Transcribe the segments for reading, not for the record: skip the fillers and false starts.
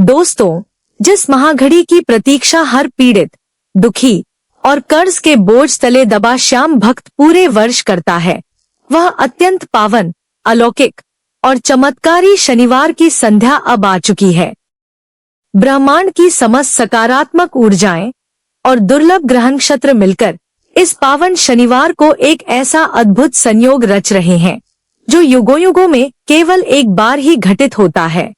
दोस्तों, जिस महाघड़ी की प्रतीक्षा हर पीड़ित, दुखी और कर्ज के बोझ तले दबा श्याम भक्त पूरे वर्ष करता है, वह अत्यंत पावन, अलौकिक और चमत्कारी शनिवार की संध्या अब आ चुकी है। ब्रह्मांड की समस्त सकारात्मक ऊर्जाएं और दुर्लभ ग्रह नक्षत्र मिलकर इस पावन शनिवार को एक ऐसा अद्भुत संयोग रच रहे हैं जो युगों युगों में केवल एक बार ही घटित होता है।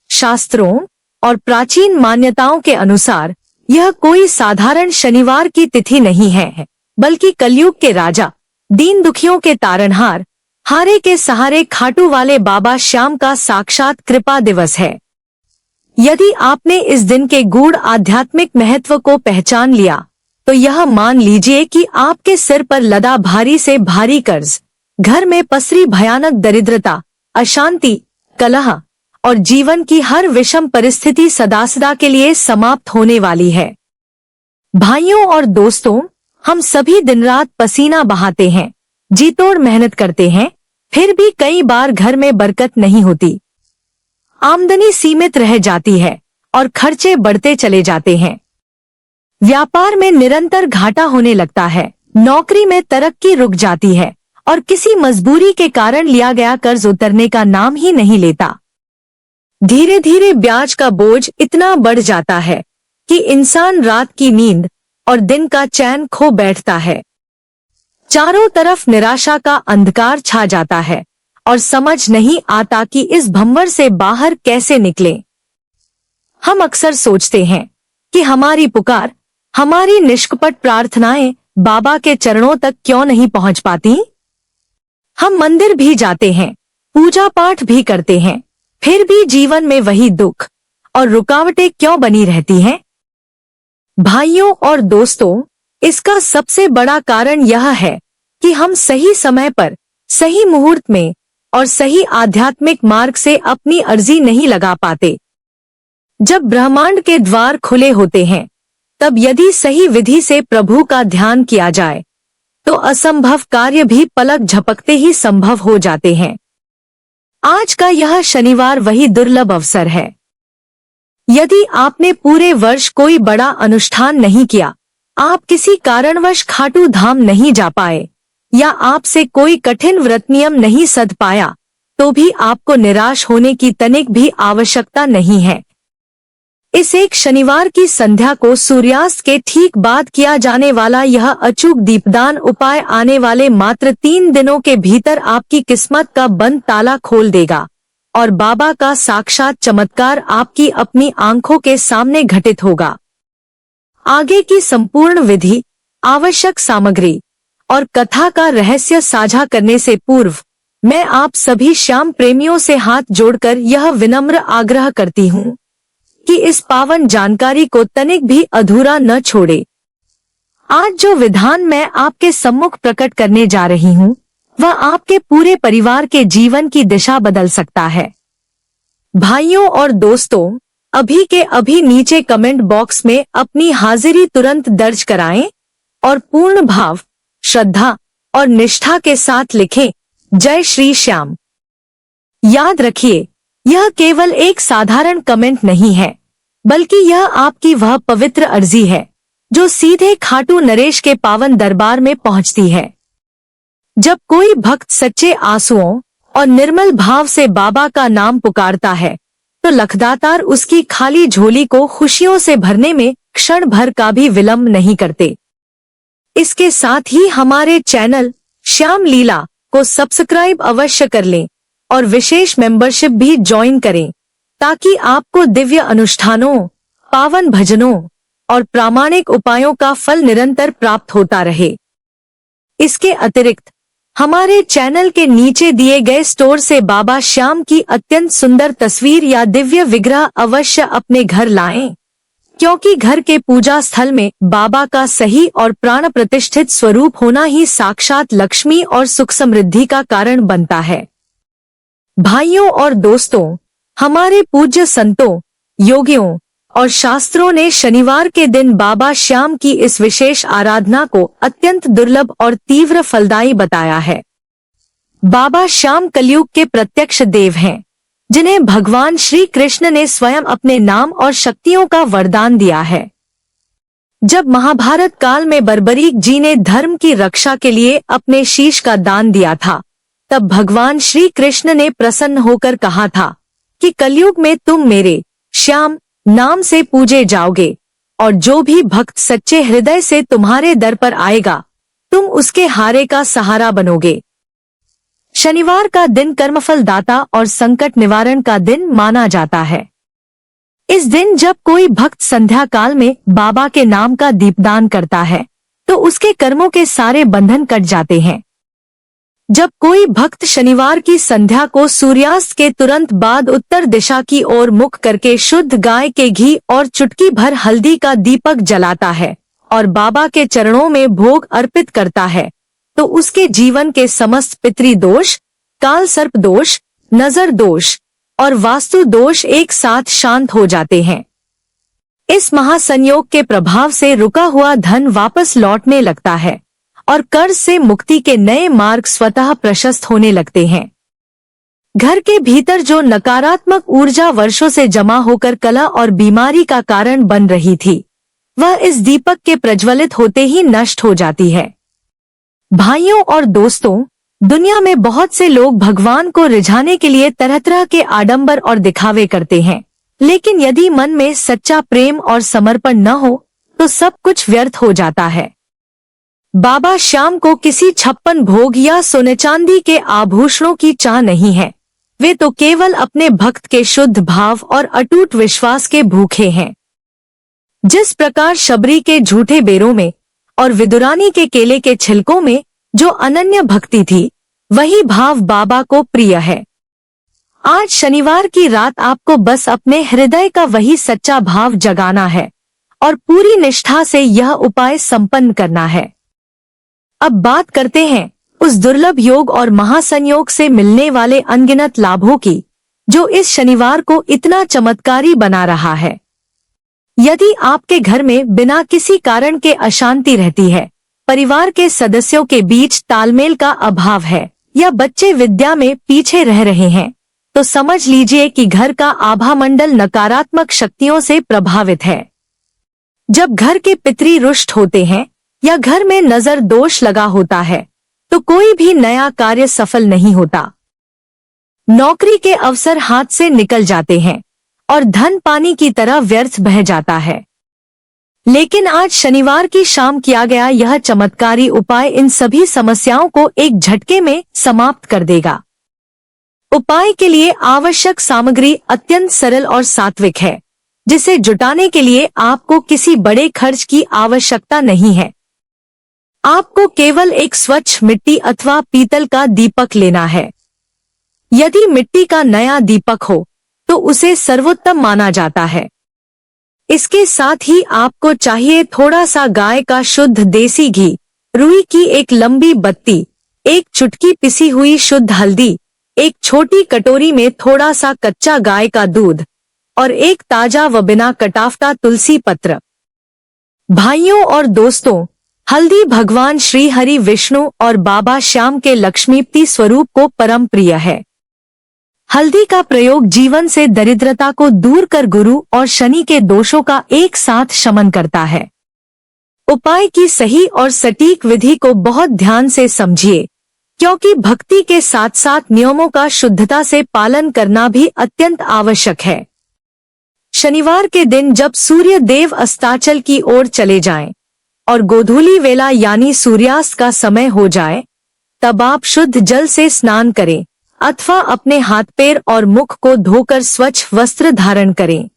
शास्त्रों और प्राचीन मान्यताओं के अनुसार यह कोई साधारण शनिवार की तिथि नहीं है, बल्कि कलयुग के राजा, दीन दुखियों के तारनहार, हारे के सहारे खाटू वाले बाबा श्याम का साक्षात कृपा दिवस है। यदि आपने इस दिन के गूढ़ आध्यात्मिक महत्व को पहचान लिया, तो यह मान लीजिए कि आपके सिर पर लदा भारी से भारी कर्ज, घर में पसरी भयानक दरिद्रता, अशांति, कलह और जीवन की हर विषम परिस्थिति सदा के लिए समाप्त होने वाली है। भाइयों और दोस्तों, हम सभी दिन रात पसीना बहाते हैं, जी तोड़ मेहनत करते हैं, फिर भी कई बार घर में बरकत नहीं होती। आमदनी सीमित रह जाती है और खर्चे बढ़ते चले जाते हैं। व्यापार में निरंतर घाटा होने लगता है, नौकरी में तरक्की रुक जाती है और किसी मजबूरी के कारण लिया गया कर्ज उतरने का नाम ही नहीं लेता। धीरे धीरे ब्याज का बोझ इतना बढ़ जाता है कि इंसान रात की नींद और दिन का चैन खो बैठता है। चारों तरफ निराशा का अंधकार छा जाता है और समझ नहीं आता कि इस भंवर से बाहर कैसे निकलें। हम अक्सर सोचते हैं कि हमारी पुकार, हमारी निष्कपट प्रार्थनाएं बाबा के चरणों तक क्यों नहीं पहुंच पाती। हम मंदिर भी जाते हैं, पूजा पाठ भी करते हैं, फिर भी जीवन में वही दुख और रुकावटें क्यों बनी रहती हैं? भाइयों और दोस्तों, इसका सबसे बड़ा कारण यह है कि हम सही समय पर, सही मुहूर्त में और सही आध्यात्मिक मार्ग से अपनी अर्जी नहीं लगा पाते। जब ब्रह्मांड के द्वार खुले होते हैं, तब यदि सही विधि से प्रभु का ध्यान किया जाए, तो असंभव कार्य भी पलक झपकते ही संभव हो जाते हैं। आज का यह शनिवार वही दुर्लभ अवसर है। यदि आपने पूरे वर्ष कोई बड़ा अनुष्ठान नहीं किया, आप किसी कारणवश खाटू धाम नहीं जा पाए या आपसे कोई कठिन व्रत नियम नहीं सध पाया, तो भी आपको निराश होने की तनिक भी आवश्यकता नहीं है। इस एक शनिवार की संध्या को सूर्यास्त के ठीक बाद किया जाने वाला यह अचूक दीपदान उपाय आने वाले मात्र 3 दिनों के भीतर आपकी किस्मत का बंद ताला खोल देगा और बाबा का साक्षात चमत्कार आपकी अपनी आंखों के सामने घटित होगा। आगे की संपूर्ण विधि, आवश्यक सामग्री और कथा का रहस्य साझा करने से पूर्व मैं आप सभी श्याम प्रेमियों से हाथ जोड़कर यह विनम्र आग्रह करती हूँ कि इस पावन जानकारी को तनिक भी अधूरा न छोड़े। आज जो विधान मैं आपके सम्मुख प्रकट करने जा रही हूँ, वह आपके पूरे परिवार के जीवन की दिशा बदल सकता है। भाइयों और दोस्तों, अभी के अभी नीचे कमेंट बॉक्स में अपनी हाजिरी तुरंत दर्ज कराएं और पूर्ण भाव, श्रद्धा और निष्ठा के साथ लिखें, जय श्री श्याम। याद रखिए, यह केवल एक साधारण कमेंट नहीं है, बल्कि यह आपकी वह पवित्र अर्जी है जो सीधे खाटू नरेश के पावन दरबार में पहुंचती है। जब कोई भक्त सच्चे आंसुओं और निर्मल भाव से बाबा का नाम पुकारता है, तो लखदातार उसकी खाली झोली को खुशियों से भरने में क्षण भर का भी विलंब नहीं करते। इसके साथ ही हमारे चैनल श्याम लीला को सब्सक्राइब अवश्य कर लें और विशेष मेंबरशिप भी ज्वाइन करें, ताकि आपको दिव्य अनुष्ठानों, पावन भजनों और प्रामाणिक उपायों का फल निरंतर प्राप्त होता रहे। इसके अतिरिक्त हमारे चैनल के नीचे दिए गए स्टोर से बाबा श्याम की अत्यंत सुंदर तस्वीर या दिव्य विग्रह अवश्य अपने घर लाएं, क्योंकि घर के पूजा स्थल में बाबा का सही और प्राण प्रतिष्ठित स्वरूप होना ही साक्षात लक्ष्मी और सुख समृद्धि का कारण बनता है। भाइयों और दोस्तों, हमारे पूज्य संतों, योगियों और शास्त्रों ने शनिवार के दिन बाबा श्याम की इस विशेष आराधना को अत्यंत दुर्लभ और तीव्र फलदायी बताया है। बाबा श्याम कलयुग के प्रत्यक्ष देव हैं, जिन्हें भगवान श्री कृष्ण ने स्वयं अपने नाम और शक्तियों का वरदान दिया है। जब महाभारत काल में बर्बरीक जी ने धर्म की रक्षा के लिए अपने शीश का दान दिया था, तब भगवान श्री कृष्ण ने प्रसन्न होकर कहा था कि कलयुग में तुम मेरे श्याम नाम से पूजे जाओगे, और जो भी भक्त सच्चे हृदय से तुम्हारे दर पर आएगा, तुम उसके हारे का सहारा बनोगे। शनिवार का दिन कर्मफल दाता और संकट निवारण का दिन माना जाता है। इस दिन जब कोई भक्त संध्या काल में बाबा के नाम का दीपदान करता है, तो उसके कर्मों के सारे बंधन कट जाते हैं। जब कोई भक्त शनिवार की संध्या को सूर्यास्त के तुरंत बाद उत्तर दिशा की ओर मुख करके शुद्ध गाय के घी और चुटकी भर हल्दी का दीपक जलाता है और बाबा के चरणों में भोग अर्पित करता है, तो उसके जीवन के समस्त पितृदोष, काल सर्प दोष, नजर दोष और वास्तु दोष एक साथ शांत हो जाते हैं। इस महासंयोग के प्रभाव से रुका हुआ धन वापस लौटने लगता है और कर्ज से मुक्ति के नए मार्ग स्वतः प्रशस्त होने लगते हैं। घर के भीतर जो नकारात्मक ऊर्जा वर्षों से जमा होकर कलह और बीमारी का कारण बन रही थी, वह इस दीपक के प्रज्वलित होते ही नष्ट हो जाती है। भाइयों और दोस्तों, दुनिया में बहुत से लोग भगवान को रिझाने के लिए तरह तरह के आडंबर और दिखावे करते हैं, लेकिन यदि मन में सच्चा प्रेम और समर्पण न हो तो सब कुछ व्यर्थ हो जाता है। बाबा श्याम को किसी 56 भोग या सोने चांदी के आभूषणों की चाह नहीं है। वे तो केवल अपने भक्त के शुद्ध भाव और अटूट विश्वास के भूखे हैं। जिस प्रकार शबरी के झूठे बेरों में और विदुरानी के केले के छिलकों में जो अनन्य भक्ति थी, वही भाव बाबा को प्रिय है। आज शनिवार की रात आपको बस अपने हृदय का वही सच्चा भाव जगाना है और पूरी निष्ठा से यह उपाय संपन्न करना है। अब बात करते हैं उस दुर्लभ योग और महासंयोग से मिलने वाले अनगिनत लाभों की, जो इस शनिवार को इतना चमत्कारी बना रहा है। यदि आपके घर में बिना किसी कारण के अशांति रहती है, परिवार के सदस्यों के बीच तालमेल का अभाव है या बच्चे विद्या में पीछे रह रहे हैं, तो समझ लीजिए कि घर का आभामंडल नकारात्मक शक्तियों से प्रभावित है। जब घर के पितृ रुष्ट होते हैं या घर में नजर दोष लगा होता है, तो कोई भी नया कार्य सफल नहीं होता। नौकरी के अवसर हाथ से निकल जाते हैं और धन पानी की तरह व्यर्थ बह जाता है। लेकिन आज शनिवार की शाम किया गया यह चमत्कारी उपाय इन सभी समस्याओं को एक झटके में समाप्त कर देगा। उपाय के लिए आवश्यक सामग्री अत्यंत सरल और सात्विक है, जिसे जुटाने के लिए आपको किसी बड़े खर्च की आवश्यकता नहीं है। आपको केवल एक स्वच्छ मिट्टी अथवा पीतल का दीपक लेना है। यदि मिट्टी का नया दीपक हो तो उसे सर्वोत्तम माना जाता है। इसके साथ ही आपको चाहिए थोड़ा सा गाय का शुद्ध देसी घी, रुई की एक लंबी बत्ती, एक चुटकी पिसी हुई शुद्ध हल्दी, एक छोटी कटोरी में थोड़ा सा कच्चा गाय का दूध और एक ताजा व बिना कटाफ्ता तुलसी पत्र। भाइयों और दोस्तों, हल्दी भगवान श्री हरि विष्णु और बाबा श्याम के लक्ष्मीपति स्वरूप को परम प्रिय है। हल्दी का प्रयोग जीवन से दरिद्रता को दूर कर गुरु और शनि के दोषों का एक साथ शमन करता है। उपाय की सही और सटीक विधि को बहुत ध्यान से समझिए, क्योंकि भक्ति के साथ साथ नियमों का शुद्धता से पालन करना भी अत्यंत आवश्यक है। शनिवार के दिन जब सूर्य देव अस्ताचल की ओर चले जाएं और गोधूली वेला यानी सूर्यास्त का समय हो जाए, तब आप शुद्ध जल से स्नान करें अथवा अपने हाथ पैर और मुख को धोकर स्वच्छ वस्त्र धारण करें।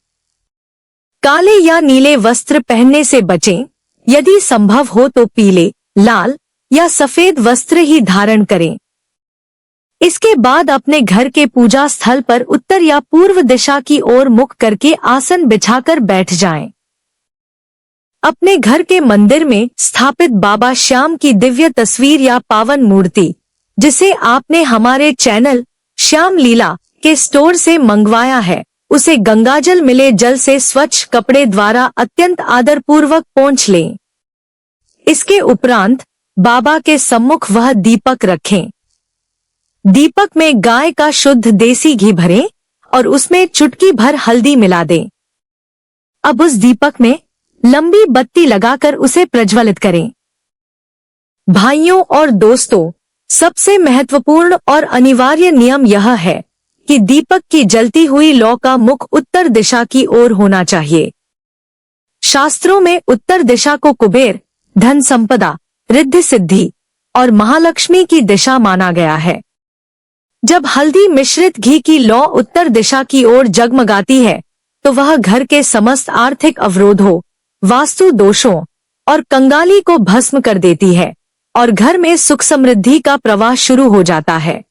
काले या नीले वस्त्र पहनने से बचें। यदि संभव हो तो पीले, लाल या सफेद वस्त्र ही धारण करें। इसके बाद अपने घर के पूजा स्थल पर उत्तर या पूर्व दिशा की ओर मुख करके आसन बिछाकर बैठ जाएं। अपने घर के मंदिर में स्थापित बाबा श्याम की दिव्य तस्वीर या पावन मूर्ति, जिसे आपने हमारे चैनल श्याम लीला के स्टोर से मंगवाया है, उसे गंगाजल मिले जल से स्वच्छ कपड़े द्वारा अत्यंत आदरपूर्वक पोंछ लें। इसके उपरांत बाबा के सम्मुख वह दीपक रखें। दीपक में गाय का शुद्ध देसी घी भरें और उसमें चुटकी भर हल्दी मिला दें। अब उस दीपक में लंबी बत्ती लगाकर उसे प्रज्वलित करें। भाइयों और दोस्तों, सबसे महत्वपूर्ण और अनिवार्य नियम यह है कि दीपक की जलती हुई लौ का मुख उत्तर दिशा की ओर होना चाहिए। शास्त्रों में उत्तर दिशा को कुबेर, धन संपदा, रिद्धि सिद्धि और महालक्ष्मी की दिशा माना गया है। जब हल्दी मिश्रित घी की लौ उत्तर दिशा की ओर जगमगाती है तो वह घर के समस्त आर्थिक अवरोधों, वास्तु दोषों और कंगाली को भस्म कर देती है और घर में सुख समृद्धि का प्रवाह शुरू हो जाता है।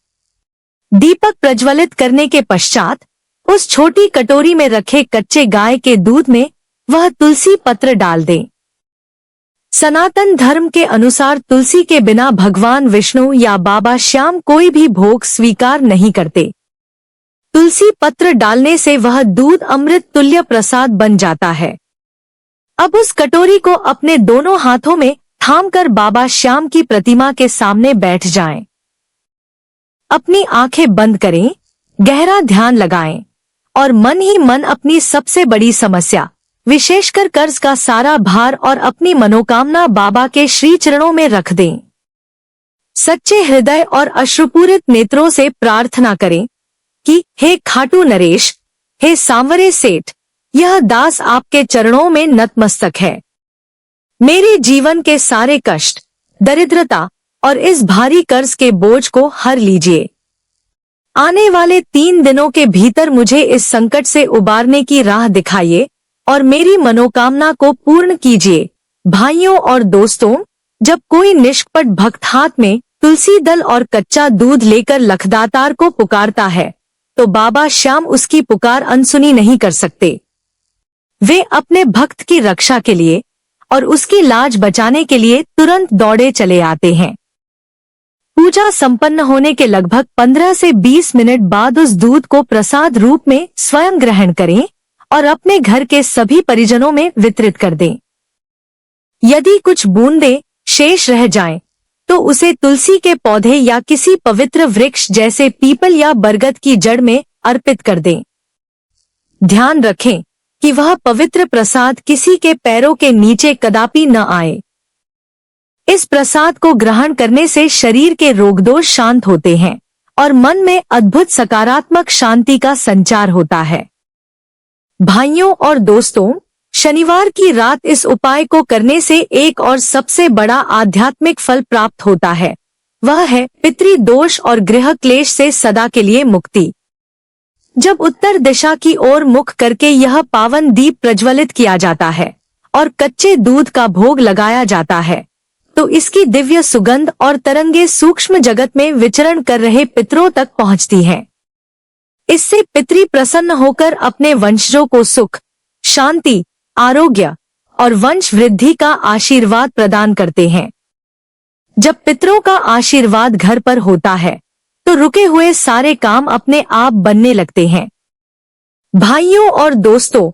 दीपक प्रज्वलित करने के पश्चात उस छोटी कटोरी में रखे कच्चे गाय के दूध में वह तुलसी पत्र डाल दें। सनातन धर्म के अनुसार तुलसी के बिना भगवान विष्णु या बाबा श्याम कोई भी भोग स्वीकार नहीं करते। तुलसी पत्र डालने से वह दूध अमृत तुल्य प्रसाद बन जाता है। अब उस कटोरी को अपने दोनों हाथों में थामकर बाबा श्याम की प्रतिमा के सामने बैठ जाएं। अपनी आंखें बंद करें, गहरा ध्यान लगाएं और मन ही मन अपनी सबसे बड़ी समस्या, विशेषकर कर्ज का सारा भार और अपनी मनोकामना बाबा के श्री चरणों में रख दें। सच्चे हृदय और अश्रुपूरित नेत्रों से प्रार्थना करें कि हे खाटू नरेश, हे सांवरे सेठ, यह दास आपके चरणों में नतमस्तक है। मेरे जीवन के सारे कष्ट, दरिद्रता और इस भारी कर्ज के बोझ को हर लीजिए। आने वाले 3 दिनों के भीतर मुझे इस संकट से उबारने की राह दिखाइए और मेरी मनोकामना को पूर्ण कीजिए। भाइयों और दोस्तों, जब कोई निष्कपट भक्त हाथ में तुलसी दल और कच्चा दूध लेकर लखदातार को पुकारता है तो बाबा श्याम उसकी पुकार अनसुनी नहीं कर सकते। वे अपने भक्त की रक्षा के लिए और उसकी लाज बचाने के लिए तुरंत दौड़े चले आते हैं। पूजा संपन्न होने के लगभग 15 से 20 मिनट बाद उस दूध को प्रसाद रूप में स्वयं ग्रहण करें और अपने घर के सभी परिजनों में वितरित कर दें। यदि कुछ बूंदें शेष रह जाएं, तो उसे तुलसी के पौधे या किसी पवित्र वृक्ष जैसे पीपल या बरगद की जड़ में अर्पित कर दें। ध्यान रखें कि वह पवित्र प्रसाद किसी के पैरों के नीचे कदापि न आए। इस प्रसाद को ग्रहण करने से शरीर के रोगदोष शांत होते हैं और मन में अद्भुत सकारात्मक शांति का संचार होता है। भाइयों और दोस्तों, शनिवार की रात इस उपाय को करने से एक और सबसे बड़ा आध्यात्मिक फल प्राप्त होता है। वह है पितृदोष और गृह क्लेश से सदा के लिए मुक्ति। जब उत्तर दिशा की ओर मुख करके यह पावन दीप प्रज्वलित किया जाता है और कच्चे दूध का भोग लगाया जाता है तो इसकी दिव्य सुगंध और तरंगे सूक्ष्म जगत में विचरण कर रहे पितरों तक पहुंचती हैं। इससे पितृ प्रसन्न होकर अपने वंशजों को सुख, शांति, आरोग्य और वंश वृद्धि का आशीर्वाद प्रदान करते हैं। जब पितरों का आशीर्वाद घर पर होता है तो रुके हुए सारे काम अपने आप बनने लगते हैं। भाइयों और दोस्तों,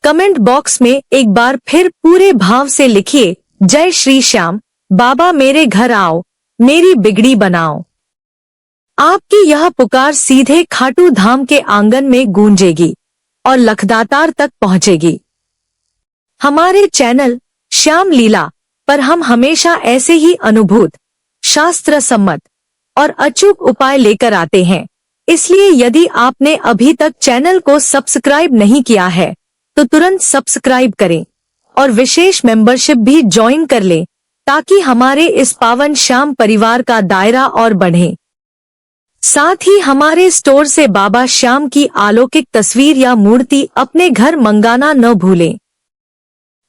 कमेंट बॉक्स में एक बार फिर पूरे भाव से लिखिए, जय श्री श्याम, बाबा मेरे घर आओ, मेरी बिगड़ी बनाओ। आपकी यह पुकार सीधे खाटू धाम के आंगन में गूंजेगी और लखदातार तक पहुंचेगी। हमारे चैनल श्याम लीला पर हम हमेशा ऐसे ही अनुभूत, शास्त्र सम्मत और अचूक उपाय लेकर आते हैं। इसलिए यदि आपने अभी तक चैनल को सब्सक्राइब नहीं किया है तो तुरंत सब्सक्राइब करें और विशेष मेंबरशिप भी ज्वाइन कर लें ताकि हमारे इस पावन श्याम परिवार का दायरा और बढ़े। साथ ही हमारे स्टोर से बाबा श्याम की अलौकिक तस्वीर या मूर्ति अपने घर मंगाना न भूलें।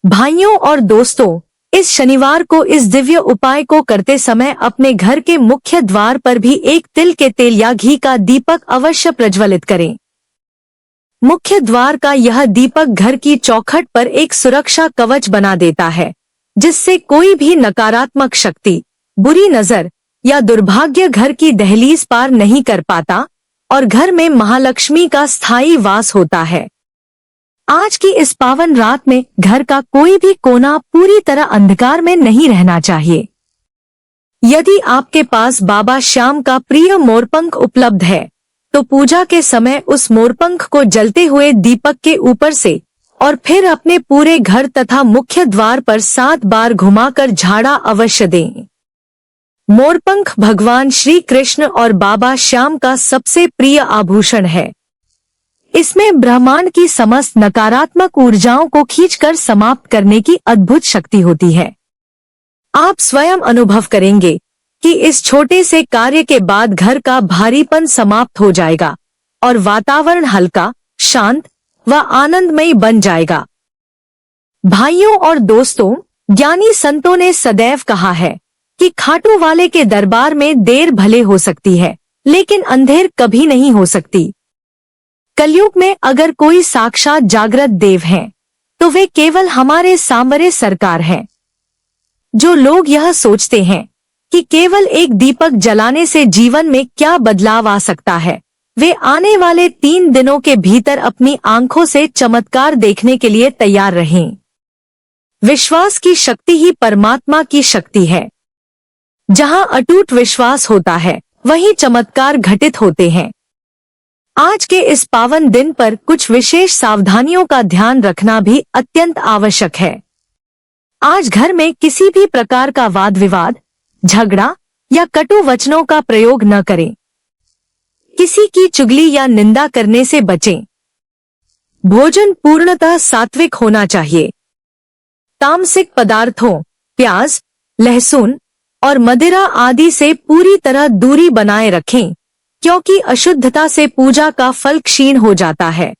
भाइयों और दोस्तों, इस शनिवार को इस दिव्य उपाय को करते समय अपने घर के मुख्य द्वार पर भी एक तिल के तेल या घी का दीपक अवश्य प्रज्वलित करें। मुख्य द्वार का यह दीपक घर की चौखट पर एक सुरक्षा कवच बना देता है, जिससे कोई भी नकारात्मक शक्ति, बुरी नजर या दुर्भाग्य घर की दहलीज पार नहीं कर पाता और घर में महालक्ष्मी का स्थायी वास होता है। आज की इस पावन रात में घर का कोई भी कोना पूरी तरह अंधकार में नहीं रहना चाहिए। यदि आपके पास बाबा श्याम का प्रिय मोरपंख उपलब्ध है तो पूजा के समय उस मोरपंख को जलते हुए दीपक के ऊपर से और फिर अपने पूरे घर तथा मुख्य द्वार पर 7 बार घुमाकर झाड़ा अवश्य दें। मोरपंख भगवान श्री कृष्ण और बाबा श्याम का सबसे प्रिय आभूषण है। इसमें ब्रह्मांड की समस्त नकारात्मक ऊर्जाओं को खींचकर समाप्त करने की अद्भुत शक्ति होती है। आप स्वयं अनुभव करेंगे कि इस छोटे से कार्य के बाद घर का भारीपन समाप्त हो जाएगा और वातावरण हल्का, शांत व आनंदमयी बन जाएगा। भाइयों और दोस्तों, ज्ञानी संतों ने सदैव कहा है कि खाटू वाले के दरबार में देर भले हो सकती है, लेकिन अंधेर कभी नहीं हो सकती। कलयुग में अगर कोई साक्षात जागृत देव हैं, तो वे केवल हमारे सांवरे सरकार हैं। जो लोग यह सोचते हैं कि केवल एक दीपक जलाने से जीवन में क्या बदलाव आ सकता है, वे आने वाले 3 दिनों के भीतर अपनी आंखों से चमत्कार देखने के लिए तैयार रहें। विश्वास की शक्ति ही परमात्मा की शक्ति है। जहां अटूट विश्वास होता है, वहीं चमत्कार घटित होते हैं। आज के इस पावन दिन पर कुछ विशेष सावधानियों का ध्यान रखना भी अत्यंत आवश्यक है। आज घर में किसी भी प्रकार का वाद विवाद, झगड़ा या कटु वचनों का प्रयोग न करें। किसी की चुगली या निंदा करने से बचें। भोजन पूर्णतः सात्विक होना चाहिए। तामसिक पदार्थों, प्याज, लहसुन और मदिरा आदि से पूरी तरह दूरी बनाए रखें, क्योंकि अशुद्धता से पूजा का फल क्षीण हो जाता है।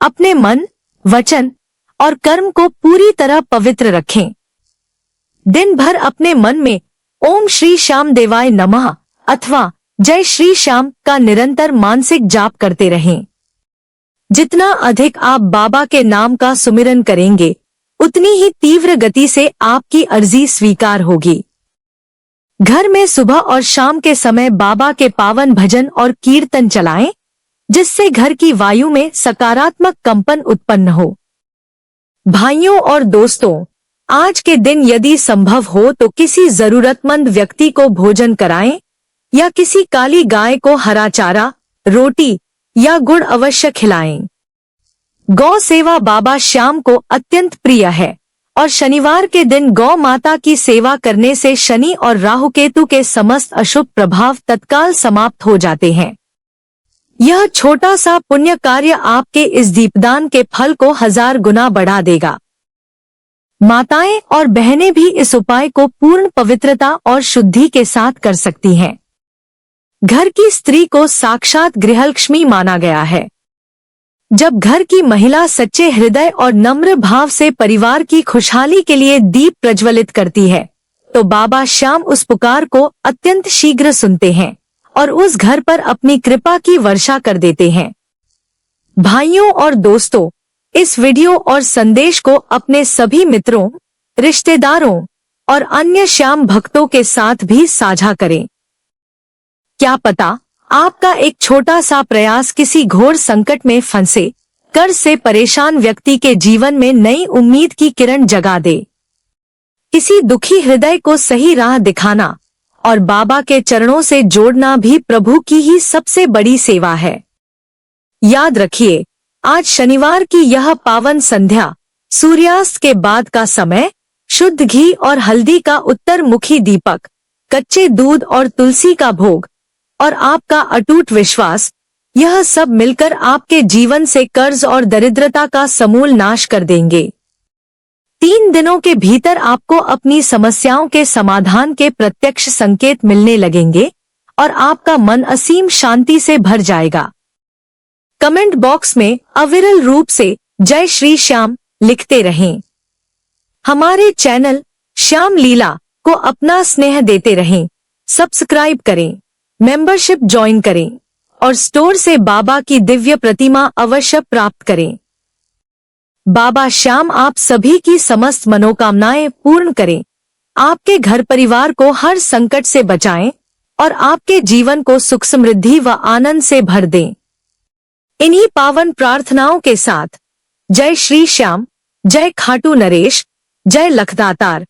अपने मन, वचन और कर्म को पूरी तरह पवित्र रखें। दिन भर अपने मन में ओम श्री श्याम देवाय नमः अथवा जय श्री श्याम का निरंतर मानसिक जाप करते रहें। जितना अधिक आप बाबा के नाम का सुमिरन करेंगे, उतनी ही तीव्र गति से आपकी अर्जी स्वीकार होगी। घर में सुबह और शाम के समय बाबा के पावन भजन और कीर्तन चलाएं, जिससे घर की वायु में सकारात्मक कंपन उत्पन्न हो। भाइयों और दोस्तों, आज के दिन यदि संभव हो तो किसी जरूरतमंद व्यक्ति को भोजन कराएं या किसी काली गाय को हरा चारा, रोटी या गुड़ अवश्य खिलाएं। गौ सेवा बाबा श्याम को अत्यंत प्रिय है और शनिवार के दिन गौ माता की सेवा करने से शनि और राहु केतु के समस्त अशुभ प्रभाव तत्काल समाप्त हो जाते हैं। यह छोटा सा पुण्य कार्य आपके इस दीपदान के फल को 1000 गुना बढ़ा देगा। माताएं और बहनें भी इस उपाय को पूर्ण पवित्रता और शुद्धि के साथ कर सकती हैं। घर की स्त्री को साक्षात गृहलक्ष्मी माना गया है। जब घर की महिला सच्चे हृदय और नम्र भाव से परिवार की खुशहाली के लिए दीप प्रज्वलित करती है, तो बाबा श्याम उस पुकार को अत्यंत शीघ्र सुनते हैं और उस घर पर अपनी कृपा की वर्षा कर देते हैं। भाइयों और दोस्तों, इस वीडियो और संदेश को अपने सभी मित्रों, रिश्तेदारों और अन्य श्याम भक्तों के साथ भी साझा करें। क्या पता आपका एक छोटा सा प्रयास किसी घोर संकट में फंसे कर्ज से परेशान व्यक्ति के जीवन में नई उम्मीद की किरण जगा दे। किसी दुखी हृदय को सही राह दिखाना और बाबा के चरणों से जोड़ना भी प्रभु की ही सबसे बड़ी सेवा है। याद रखिए, आज शनिवार की यह पावन संध्या, सूर्यास्त के बाद का समय, शुद्ध घी और हल्दी का उत्तर मुखी दीपक, कच्चे दूध और तुलसी का भोग और आपका अटूट विश्वास, यह सब मिलकर आपके जीवन से कर्ज और दरिद्रता का समूल नाश कर देंगे। 3 दिनों के भीतर आपको अपनी समस्याओं के समाधान के प्रत्यक्ष संकेत मिलने लगेंगे और आपका मन असीम शांति से भर जाएगा। कमेंट बॉक्स में अविरल रूप से जय श्री श्याम लिखते रहें। हमारे चैनल श्याम लीला को अपना स्नेह देते रहें। सब्सक्राइब करें, मेंबरशिप ज्वाइन करें और स्टोर से बाबा की दिव्य प्रतिमा अवश्य प्राप्त करें। बाबा श्याम आप सभी की समस्त मनोकामनाएं पूर्ण करें, आपके घर परिवार को हर संकट से बचाएं और आपके जीवन को सुख समृद्धि व आनंद से भर दें। इन्हीं पावन प्रार्थनाओं के साथ जय श्री श्याम, जय खाटू नरेश, जय लखदातार।